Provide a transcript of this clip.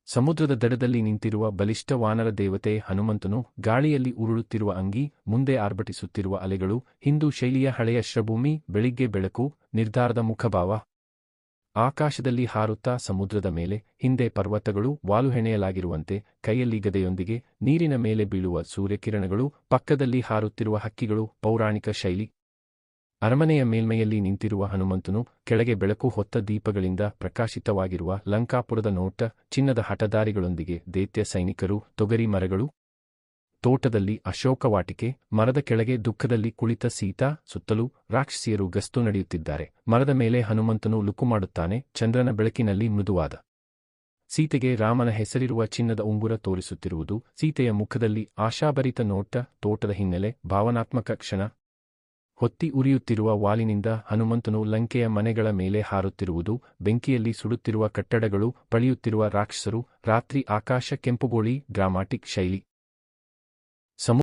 ಸಮುದ್ರದ ದಡದಲ್ಲಿ ನಿಂತಿರುವ ಬಲಿಷ್ಠ ವಾನರ ದೇವತೆ ಹನುಮಂತನು, ಗಾಳಿಯಲ್ಲಿ ಉರುಳುತ್ತಿರುವ ಅಂಗಿ, ಮುಂದೆ ಆರ್ಭಟಿಸುತ್ತಿರುವ ಅಲೆಗಳು, ಹಿಂದೂ ಶೈಲಿಯ ಹಳೆಯ ಶ್ರಭೂಮಿ, ಬೆಳಿಗ್ಗೆ ಬೆಳಕು, ನಿರ್ಧಾರದ ಮುಖಭಾವ. ಆಕಾಶದಲ್ಲಿ ಹಾರುತ್ತಾ ಸಮುದ್ರದ ಮೇಲೆ, ಹಿಂದೆ ಪರ್ವತಗಳು ವಾಲುಹೆಣೆಯಲಾಗಿರುವಂತೆ, ಕೈಯಲ್ಲಿ ಗದೆಯೊಂದಿಗೆ, ನೀರಿನ ಮೇಲೆ ಬೀಳುವ ಸೂರ್ಯಕಿರಣಗಳು, ಪಕ್ಕದಲ್ಲಿ ಹಾರುತ್ತಿರುವ ಹಕ್ಕಿಗಳು, ಪೌರಾಣಿಕ ಶೈಲಿ. ಅರಮನೆಯ ಮೇಲ್ಮೈಯಲ್ಲಿ ನಿಂತಿರುವ ಹನುಮಂತನು, ಕೆಳಗೆ ಬೆಳಕು ಹೊತ್ತ ದೀಪಗಳಿಂದ ಪ್ರಕಾಶಿತವಾಗಿರುವ ಲಂಕಾಪುರದ ನೋಟ, ಚಿನ್ನದ ಹಠಧಾರಿಗಳೊಂದಿಗೆ ದೈತ್ಯ ಸೈನಿಕರು, ತೊಗರಿ ಮರಗಳು. ತೋಟದಲ್ಲಿ ಅಶೋಕವಾಟಿಕೆ, ಮರದ ಕೆಳಗೆ ದುಃಖದಲ್ಲಿ ಕುಳಿತ ಸೀತಾ, ಸುತ್ತಲೂ ರಾಕ್ಷಸಿಯರು ಗಸ್ತು ನಡೆಯುತ್ತಿದ್ದಾರೆ. ಮರದ ಮೇಲೆ ಹನುಮಂತನು ಲುಕುಮಾಡುತ್ತಾನೆ, ಚಂದ್ರನ ಬೆಳಕಿನಲ್ಲಿ ಮೃದುವಾದ. ಸೀತೆಗೆ ರಾಮನ ಹೆಸರಿರುವ ಚಿನ್ನದ ಉಂಗುರ ತೋರಿಸುತ್ತಿರುವುದು, ಸೀತೆಯ ಮುಖದಲ್ಲಿ ಆಶಾಭರಿತ ನೋಟ, ತೋಟದ ಹಿನ್ನೆಲೆ, ಭಾವನಾತ್ಮಕ ಕ್ಷಣ. ಹೊತ್ತಿ ಉರಿಯುತ್ತಿರುವ ವಾಲಿನಿಂದ ಹನುಮಂತನು ಲಂಕೆಯ ಮನೆಗಳ ಮೇಲೆ ಹಾರುತ್ತಿರುವುದು, ಬೆಂಕಿಯಲ್ಲಿ ಸುಡುತ್ತಿರುವ ಕಟ್ಟಡಗಳು, ಪಳಿಯುತ್ತಿರುವ ರಾಕ್ಷಸರು, ರಾತ್ರಿ ಆಕಾಶ ಕೆಂಪುಗೋಳಿ, ಡ್ರಾಮಾಟಿಕ್ ಶೈಲಿ.